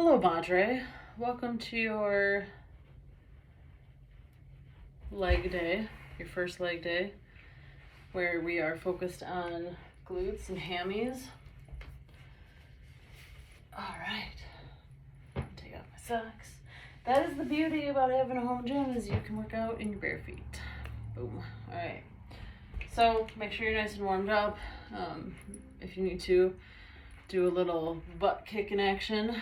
Hello, Madre. Welcome to your leg day, your first leg day, where we are focused on glutes and hammies. All right, take off my socks. That is the beauty about having a home gym, is you can work out in your bare feet. Boom. All right. So make sure you're nice and warmed up. If you need to, do a little butt kicking action.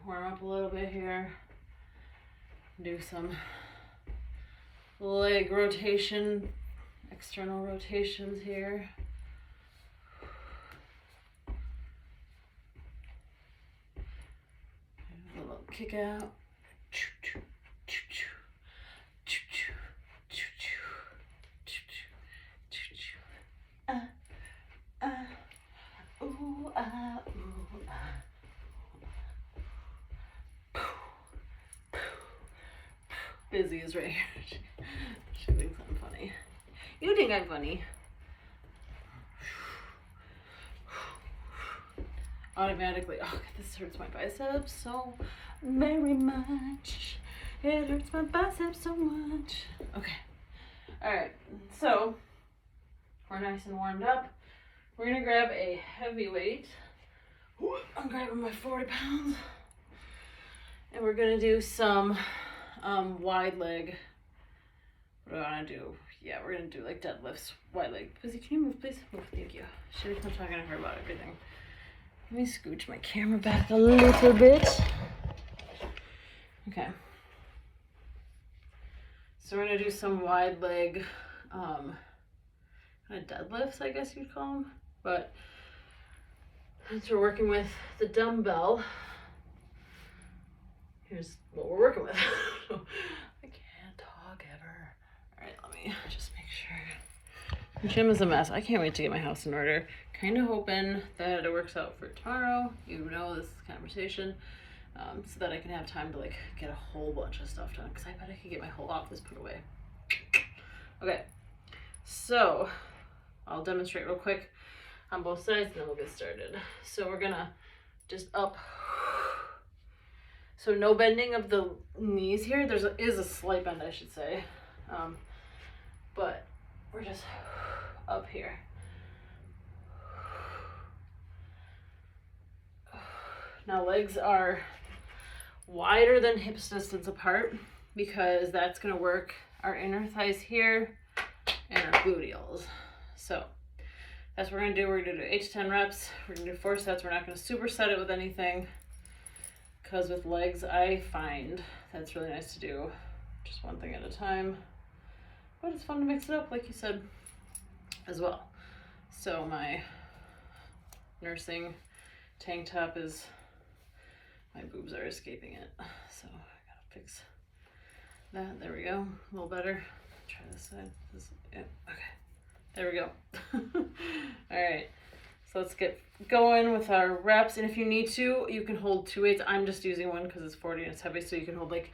Warm up a little bit here. Do some leg rotation, external rotations here. A little kick out. Ooh, ah, ooh, ah. Busy is right here. She thinks I'm funny. You think I'm funny. Automatically, oh, this hurts my biceps so very much. It hurts my biceps so much. Okay. Alright, so we're nice and warmed up. We're gonna grab a heavy weight. I'm grabbing my 40 pounds. And we're gonna do some wide leg. What do I want to do? Yeah, we're gonna do like deadlifts, wide leg. Pussy, can you move, please? Move, thank you. Should have been talking to her about everything. Let me scooch my camera back a little bit. Okay. So we're gonna do some wide leg, kind of deadlifts, I guess you'd call them. But since we're working with the dumbbell, here's what we're working with. I can't talk ever. All right, let me just make sure. The gym is a mess. I can't wait to get my house in order. Kind of hoping that it works out for tomorrow. You know, this conversation, so that I can have time to like get a whole bunch of stuff done. Because I bet I could get my whole office put away. Okay, so I'll demonstrate real quick on both sides, and then we'll get started. So we're gonna just up. So no bending of the knees here. There is a slight bend, I should say, but we're just up here. Now legs are wider than hips distance apart because that's gonna work our inner thighs here and our gluteals. So that's what we're gonna do. We're gonna do 8 to 10 reps. We're gonna do 4 sets. We're not gonna superset it with anything, because with legs, I find that's really nice to do just one thing at a time. But it's fun to mix it up, like you said, as well. So my nursing tank top is, my boobs are escaping it. So I gotta fix that. There we go. A little better. Try this side. Yeah, okay. There we go. All right. So let's get going with our reps. And if you need to, you can hold 2 weights. I'm just using one because it's 40 and it's heavy. So you can hold like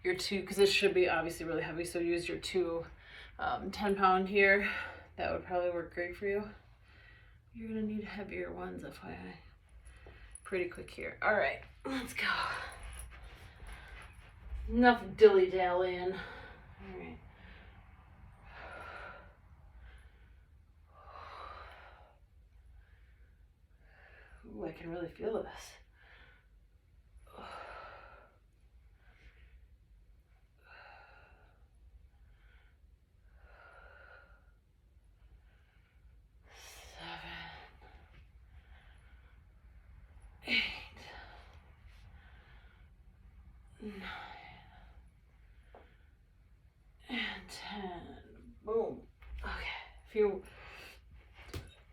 your 2, because it should be obviously really heavy. So use your 2 10-pound here. That would probably work great for you. You're going to need heavier ones, FYI. Pretty quick here. All right, let's go. Enough dilly-dallying. All right. Ooh, I can really feel this. Boom. Okay.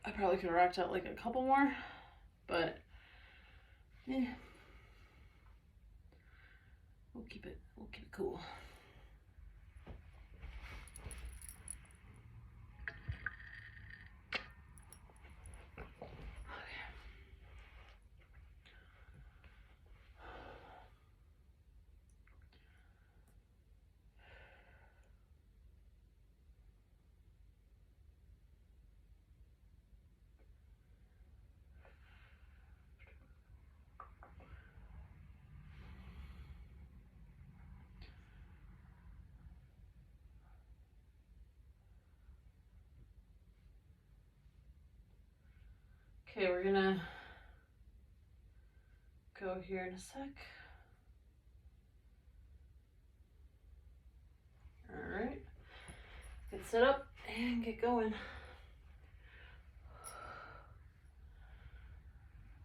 I probably could have racked out like a couple more, but yeah. We'll keep it cool. Okay, we're gonna go here in a sec. All right, get set up and get going.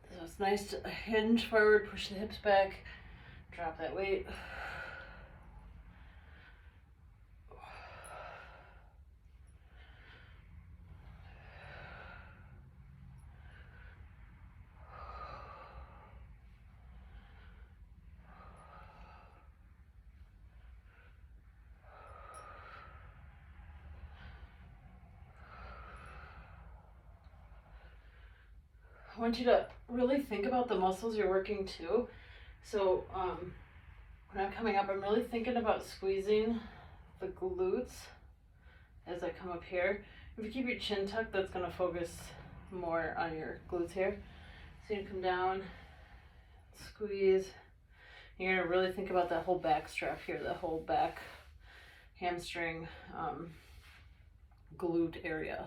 So it's nice to hinge forward, push the hips back, drop that weight. I want you to really think about the muscles you're working too. So when I'm coming up, I'm really thinking about squeezing the glutes as I come up here. If you keep your chin tucked, that's going to focus more on your glutes here. So you come down, squeeze. You're going to really think about that whole back strap here, the whole back hamstring glute area.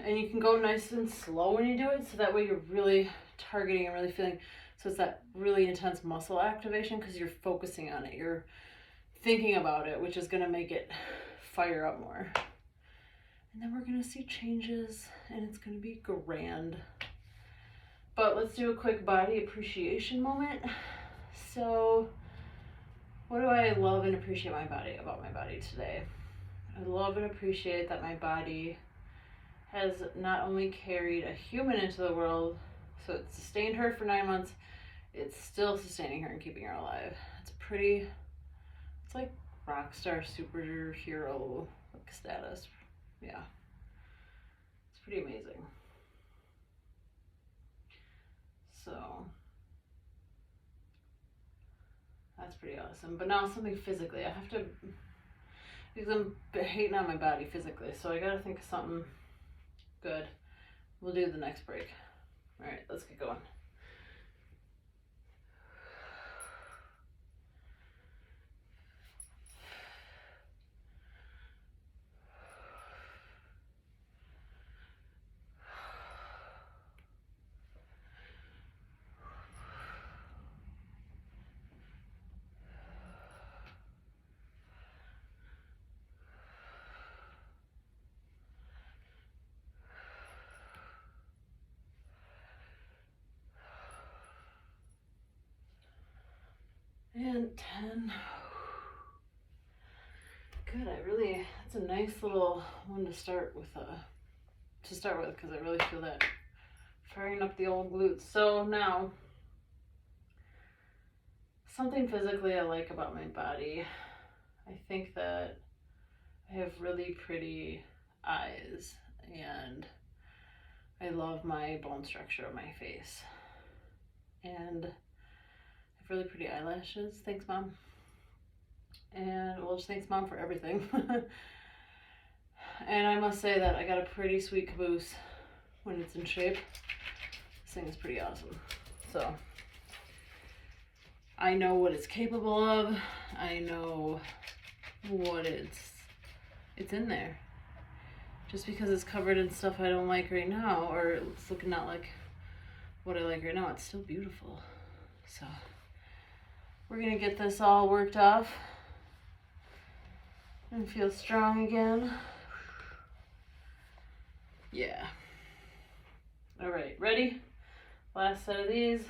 And you can go nice and slow when you do it, so that way you're really targeting and really feeling. So it's that really intense muscle activation because you're focusing on it. You're thinking about it, which is going to make it fire up more. And then we're going to see changes, and it's going to be grand. But let's do a quick body appreciation moment. So what do I love and appreciate about my body today? I love and appreciate that my body has not only carried a human into the world, so it sustained her for 9 months, it's still sustaining her and keeping her alive. It's like rock star superhero status. Yeah, it's pretty amazing. So that's pretty awesome. But now something physically, I have to, because I'm hating on my body physically, so I gotta think of something good. We'll do the next break. All right, let's get going. And 10. Good. It's a nice little one to start with because I really feel that firing up the old glutes. So now, something physically I like about my body. I think that I have really pretty eyes, and I love my bone structure of my face. And I have really pretty eyelashes. Thanks, Mom. And well, just thanks, Mom, for everything. And I must say that I got a pretty sweet caboose when it's in shape. This thing is pretty awesome. So I know what it's capable of. I know what it's in there. Just because it's covered in stuff I don't like right now, or it's looking not like what I like right now, it's still beautiful. So we're gonna get this all worked off and feel strong again. Yeah. All right, ready? Last set of these.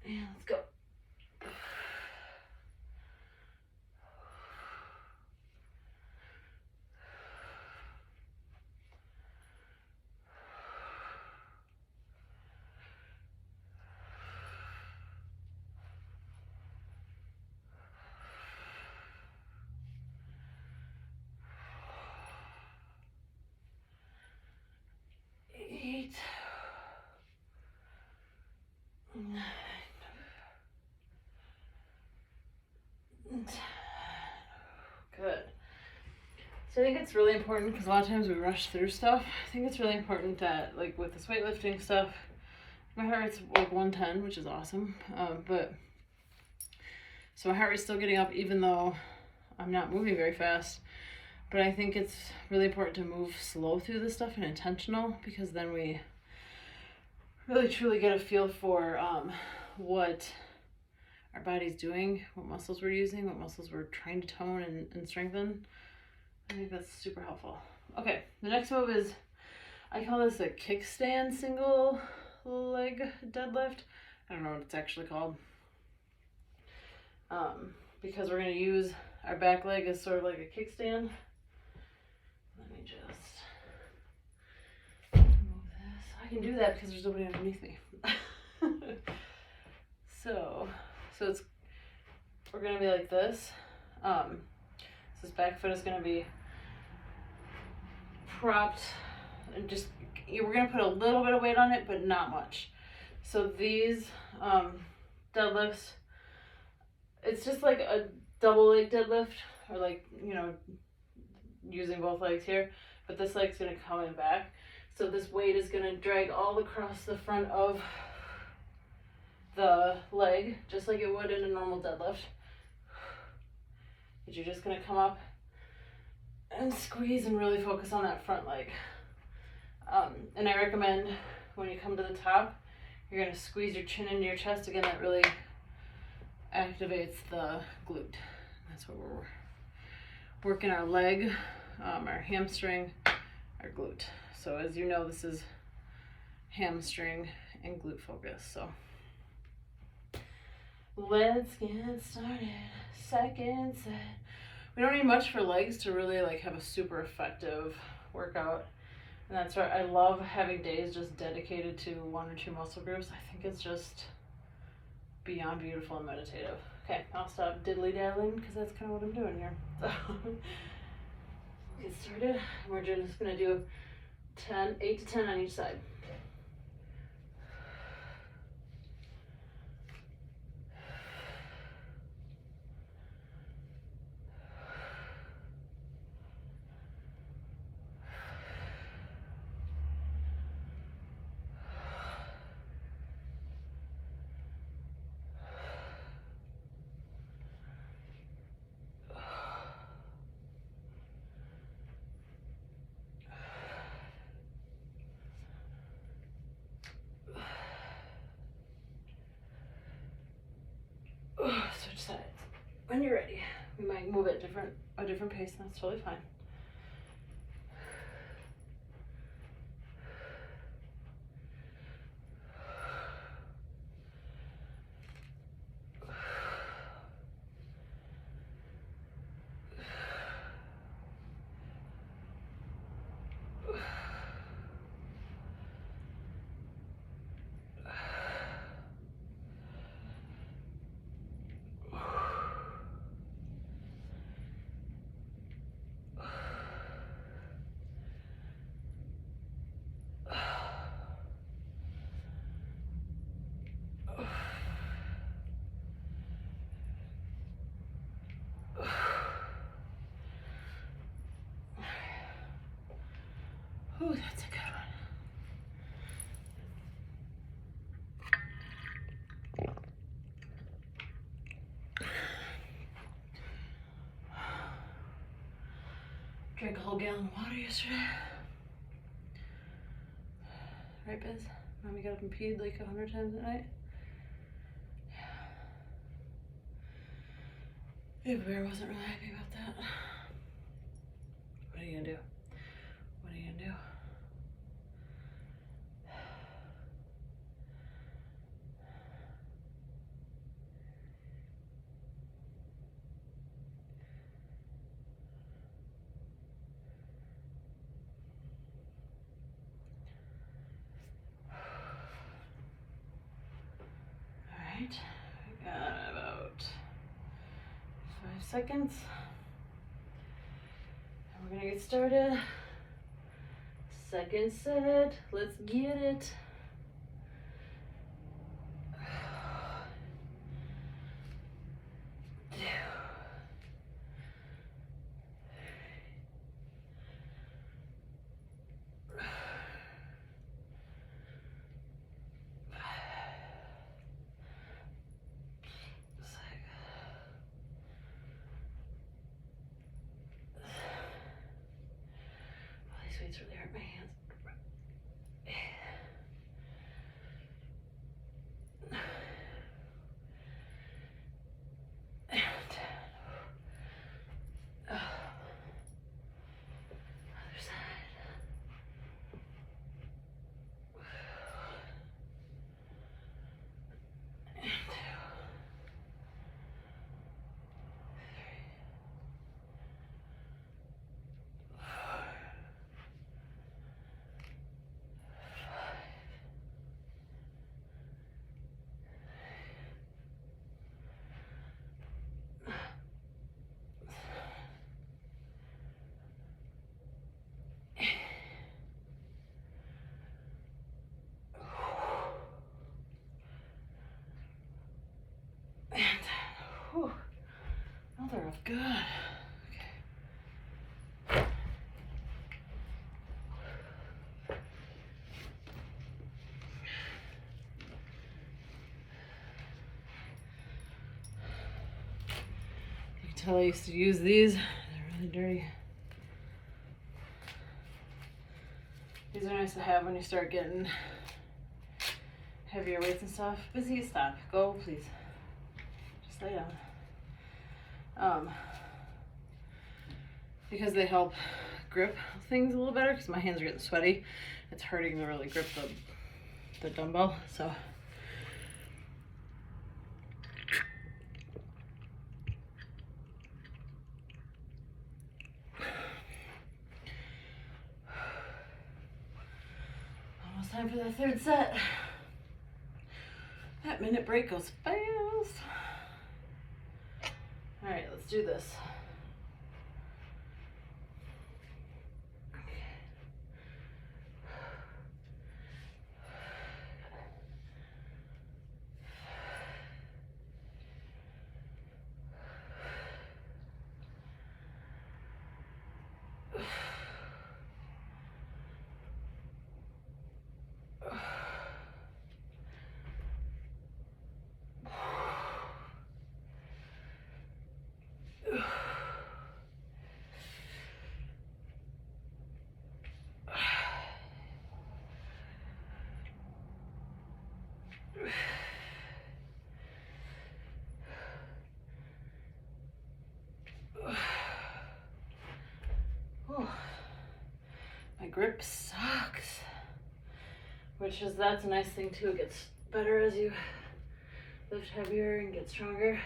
And let's go. Good. So I think it's really important, because a lot of times we rush through stuff. I think it's really important that, like with this weightlifting stuff, my heart rate's like 110, which is awesome. So my heart rate's still getting up even though I'm not moving very fast. But I think it's really important to move slow through this stuff and intentional, because then we really truly get a feel for what our body's doing, what muscles we're using, what muscles we're trying to tone and strengthen. I think that's super helpful. Okay, the next move is, I call this a kickstand single leg deadlift. I don't know what it's actually called. Because we're going to use our back leg as sort of like a kickstand. Let me just move this. I can do that because there's nobody underneath me. So we're going to be like this. This back foot is going to be propped, and just, we're going to put a little bit of weight on it, but not much. So these deadlifts, it's just like a double leg deadlift, or like, you know, using both legs here, but this leg's going to come in back. So this weight is going to drag all across the front of the leg, just like it would in a normal deadlift. But you're just going to come up and squeeze and really focus on that front leg. And I recommend when you come to the top, you're going to squeeze your chin into your chest. Again, that really activates the glute. That's what we're working, our leg, our hamstring, our glute. So as you know, this is hamstring and glute focus. So let's get started. Second set. We don't need much for legs to really like have a super effective workout. And that's why I love having days just dedicated to one or two muscle groups. I think it's just beyond beautiful and meditative. Okay, I'll stop diddly-daddling because that's kind of what I'm doing here. So get started. We're just going to do 8 to 10 on each side. Switch sides. When you're ready, we might move at a different pace, and that's totally fine. Ooh, that's a good one. Drank a whole gallon of water yesterday. Right, Biz? Mommy got up and peed like 100 times a night. Yeah, Bear wasn't really happy about that. What are you gonna do? What are you gonna do? Alright, we got about 5 seconds. And we're gonna get started. Second set, let's get it. these weights really hurt my hands. Whew. Another of good. Okay. You can tell I used to use these. They're really dirty. These are nice to have when you start getting heavier weights and stuff. Busy, stop. Go, please. Just lay down. Because they help grip things a little better, because my hands are getting sweaty. It's hurting to really grip the dumbbell, so. Almost time for that third set. That minute break goes fast. All right, let's do this. My grip sucks, that's a nice thing too. It gets better as you lift heavier and get stronger.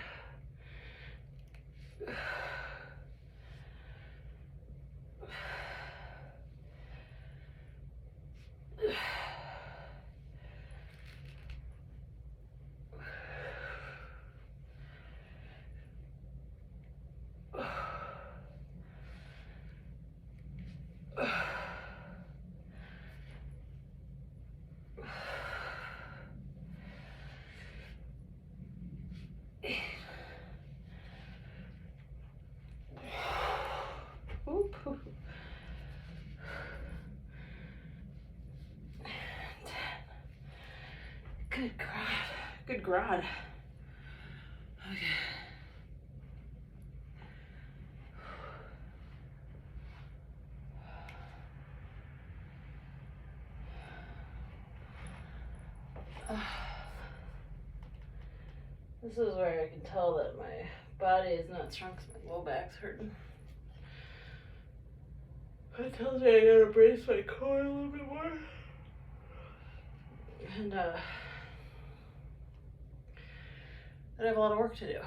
Good God. Good God. Okay. This is where I can tell that my body is not strong because my low back's hurting. It tells me I gotta brace my core a little bit more. And I have a lot of work to do.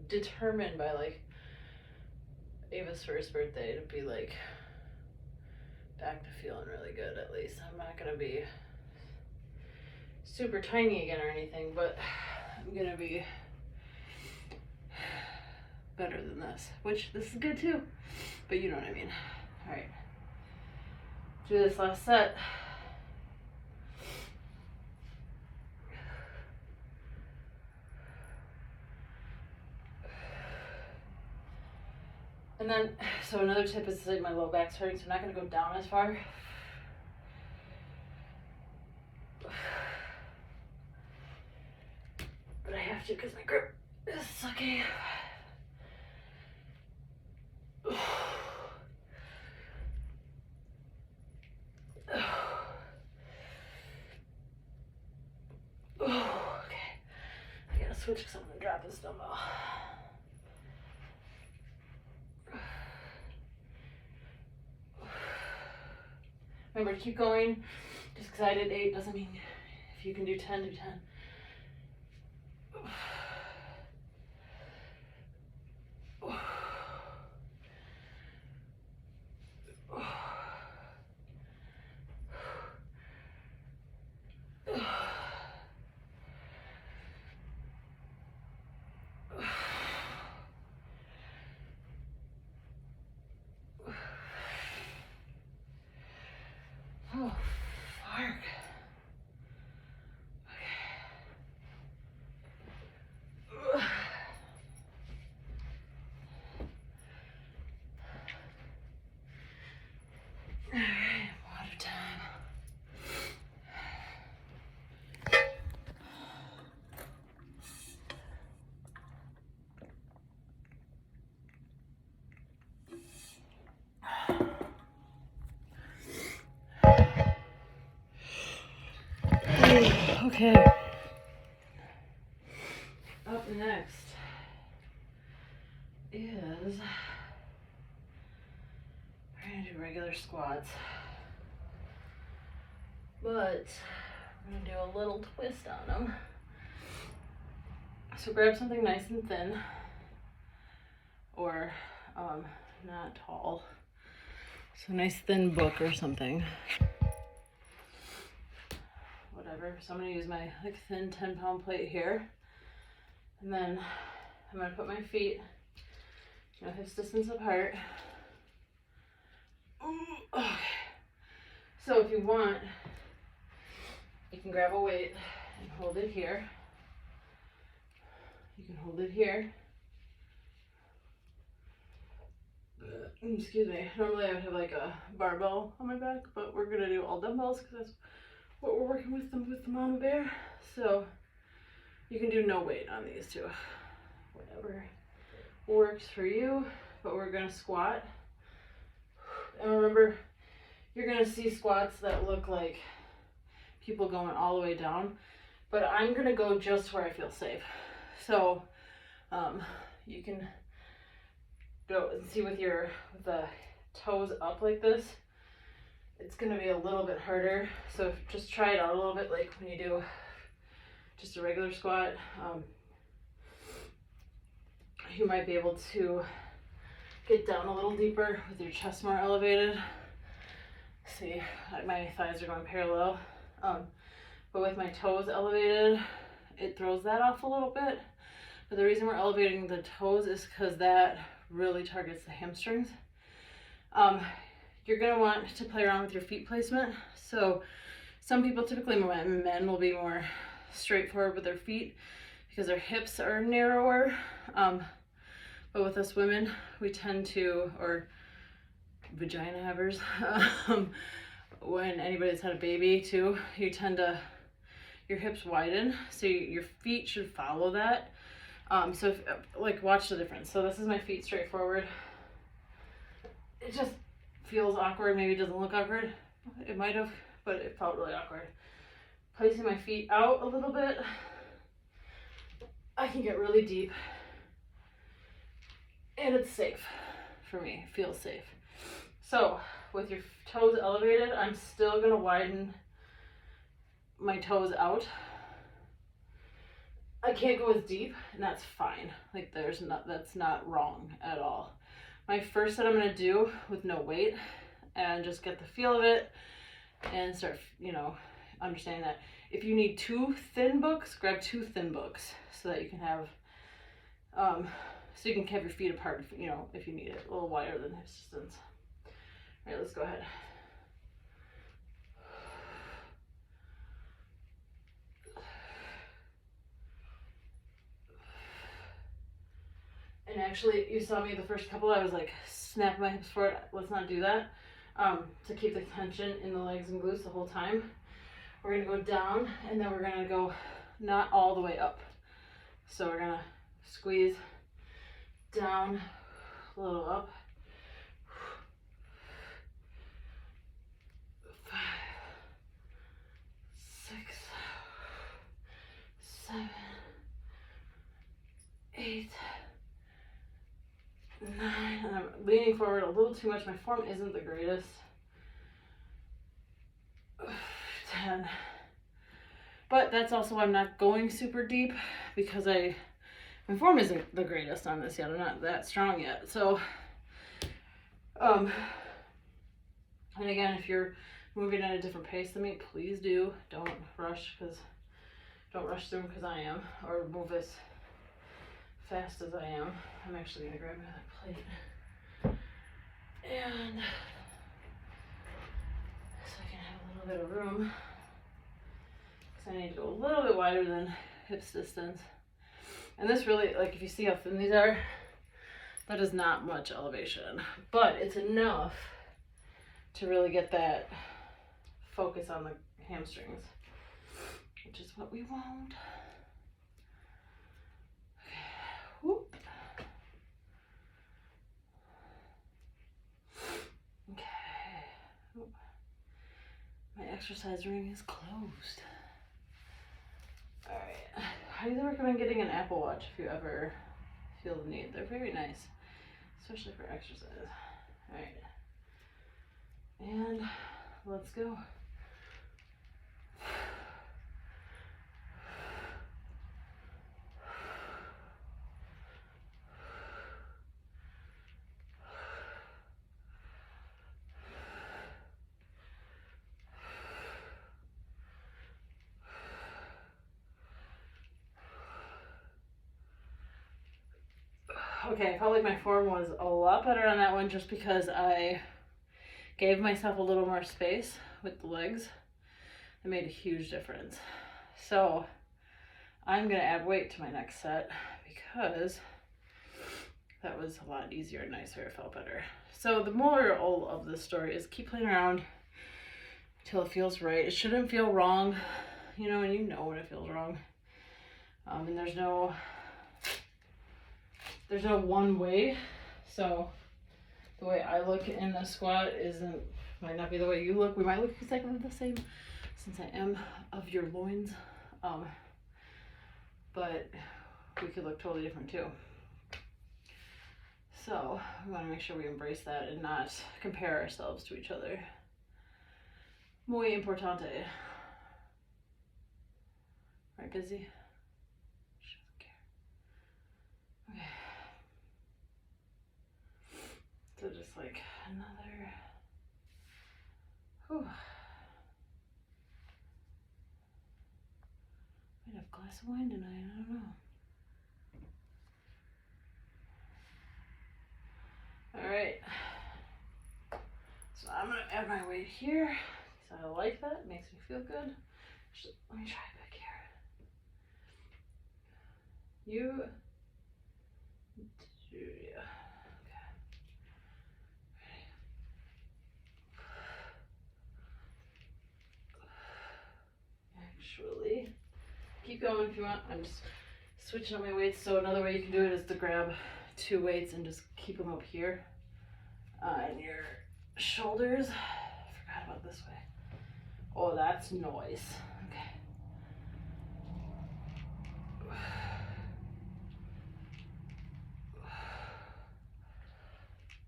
Determined by like Ava's first birthday to be like back to feeling really good. At least I'm not gonna be super tiny again or anything, but I'm gonna be better than this, which this is good too, but you know what I mean. All right, do this last set. And then, so another tip is like my low back's hurting, so I'm not gonna go down as far. But I have to because my grip is sucky. Okay, I gotta switch because I'm gonna drop this dumbbell. Remember to keep going. Just because I did 8 doesn't mean if you can do 10, do 10. Oh, fuck. Okay. All right, water time. Okay. Up next is we're gonna do regular squats, but we're gonna do a little twist on them. So grab something nice and thin, or not tall. So a nice thin book or something. Whatever. So I'm gonna use my like thin 10-pound plate here, and then I'm gonna put my feet, hips distance apart. Okay. So if you want, you can grab a weight and hold it here. You can hold it here. Excuse me. Normally I would have like a barbell on my back, but we're gonna do all dumbbells because that's what we're working with the mama bear. So you can do no weight on these two. Whatever works for you, but we're gonna squat. And remember, you're gonna see squats that look like people going all the way down, but I'm gonna go just where I feel safe. So you can go and see with the toes up like this, it's gonna be a little bit harder. So just try it out a little bit, like when you do just a regular squat. You might be able to get down a little deeper with your chest more elevated. See, my thighs are going parallel. But with my toes elevated, it throws that off a little bit. But the reason we're elevating the toes is because that really targets the hamstrings. You're gonna want to play around with your feet placement. So some people, typically men, will be more straightforward with their feet because their hips are narrower. But with us women, we tend to, or vagina havers, when anybody's had a baby too, you tend to, your hips widen, so your feet should follow that. So if, watch the difference. So this is my feet straight forward. It just feels awkward. Maybe it doesn't look awkward. It might have, but it felt really awkward. Placing my feet out a little bit, I can get really deep. And it's safe for me, it feels safe. So with your toes elevated, I'm still gonna widen my toes out. I can't go as deep, and that's fine. Like that's not wrong at all. My first set I'm gonna do with no weight and just get the feel of it and start, understanding that if you need 2 thin books, grab 2 thin books so that you can have, so you can have your feet apart, if you need it, a little wider than hip distance. All right, let's go ahead. And actually, you saw me the first couple, I was like snapping my hips forward. Let's not do that. To keep the tension in the legs and glutes the whole time. We're gonna go down and then we're gonna go not all the way up. So we're gonna squeeze down, a little up. 5, 6, 7, 8, 9, and I'm leaning forward a little too much. My form isn't the greatest. 10. But that's also why I'm not going super deep, because my form isn't the greatest on this yet. I'm not that strong yet. So, and again, if you're moving at a different pace than me, please do. Don't rush through them because I am, or move as fast as I am. I'm actually gonna grab another plate. And so I can have a little bit of room. Because I need to go a little bit wider than hips distance. And this really, like if you see how thin these are, that is not much elevation. But it's enough to really get that focus on the hamstrings, which is what we want. Okay. Whoop. Okay. Oop. My exercise ring is closed. All right. I highly recommend getting an Apple Watch if you ever feel the need. They're very nice, especially for exercise. All right. And let's go. Okay, I felt like my form was a lot better on that one just because I gave myself a little more space with the legs. It made a huge difference. So I'm gonna add weight to my next set because that was a lot easier and nicer. It felt better. So the moral of this story is keep playing around until it feels right. It shouldn't feel wrong, and you know when it feels wrong. And there's no one way. So the way I look in a squat might not be the way you look. We might look exactly the same since I am of your loins. But we could look totally different too. So we want to make sure we embrace that and not compare ourselves to each other. Muy importante. Right, busy? She doesn't care. Okay. So just like another. Whew. Might have a glass of wine tonight, I don't know. Alright. So I'm gonna add my weight here. So I like that, it makes me feel good. Let me try back here. Yeah. Actually, keep going if you want. I'm just switching up my weights. So another way you can do it is to grab 2 weights and just keep them up here in your shoulders. I forgot about this way. Oh, that's noise. Okay.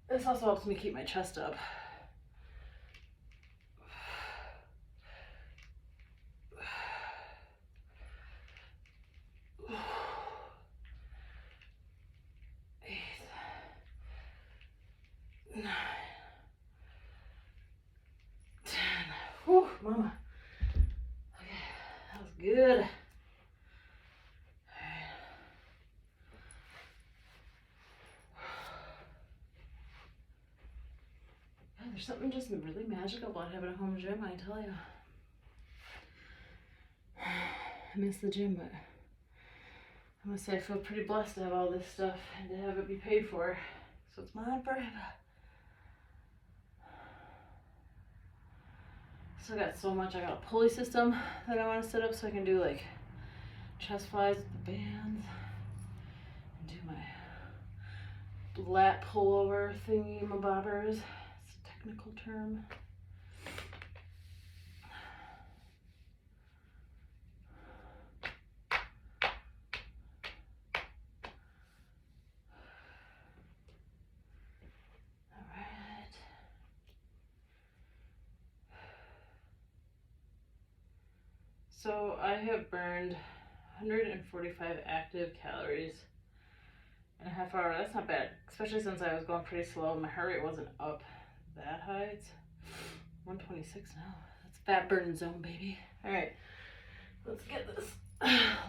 This also helps me keep my chest up. Whew, mama. Okay, that was good. Alright. Yeah, there's something just really magical about having a home gym, I tell you. I miss the gym, but I must say I feel pretty blessed to have all this stuff and to have it be paid for. So it's mine forever. Still got so much. I got a pulley system that I want to set up so I can do like chest flies with the bands and do my lat pullover thingy bobbers. It's a technical term. So I have burned 145 active calories in a half hour. That's not bad, especially since I was going pretty slow. My heart rate wasn't up that high. It's 126 now. That's fat burn zone, baby. All right, let's get this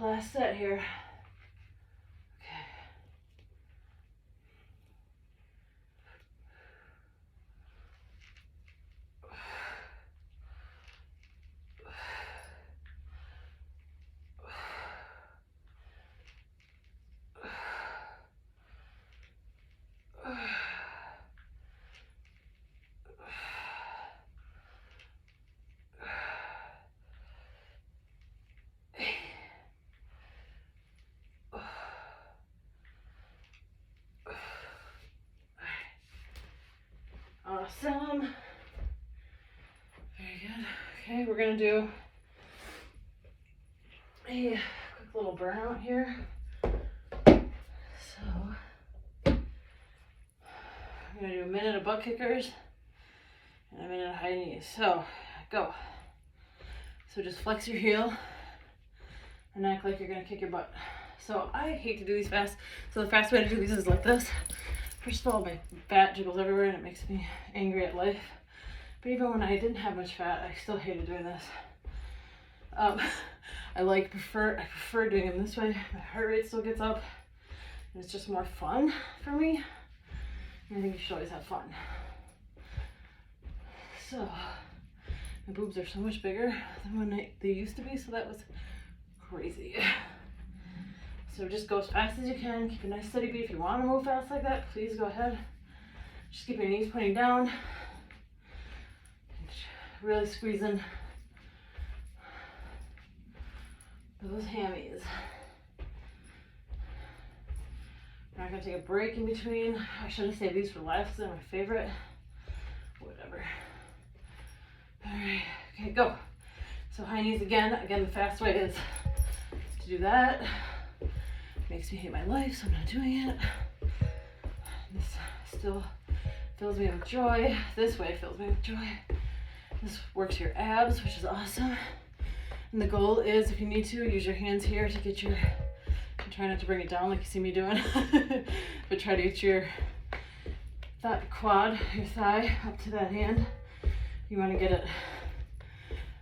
last set here. Awesome. Very good. Okay, we're gonna do a quick little burnout here. So I'm gonna do a minute of butt kickers and a minute of high knees. So go. So just flex your heel and act like you're gonna kick your butt. So I hate to do these fast. So the fast way to do these is like this. First of all, my fat jiggles everywhere and it makes me angry at life. But even when I didn't have much fat, I still hated doing this. I prefer doing them this way. My heart rate still gets up and it's just more fun for me. And I think you should always have fun. So my boobs are so much bigger than when they used to be, so that was crazy. So just go as fast as you can. Keep a nice steady beat. If you want to move fast like that, please go ahead. Just keep your knees pointing down. Really squeezing those hammies. We're not going to take a break in between. I should have saved these for last. They're my favorite. Whatever. Alright, okay, go. So high knees again. Again, the fast way is to do that. Makes me hate my life, so I'm not doing it. This still fills me with joy. This way fills me with joy. This works your abs, which is awesome. And the goal is, if you need to, use your hands here to get your, try not to bring it down like you see me doing, but try to get your that quad, your thigh, up to that hand. You want to get it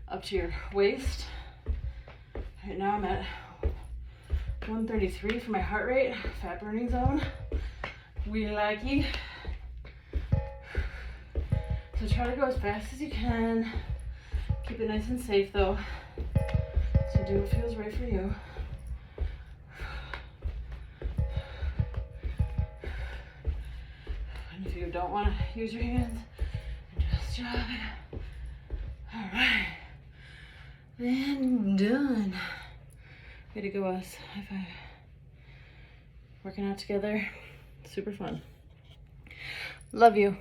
up to your waist. Right now I'm at 133 for my heart rate, fat burning zone. We likey. So try to go as fast as you can. Keep it nice and safe though. So do what feels right for you. And if you don't want to use your hands, just jog it. All right. Then done. Way to go, us. High five. Working out together. Super fun. Love you.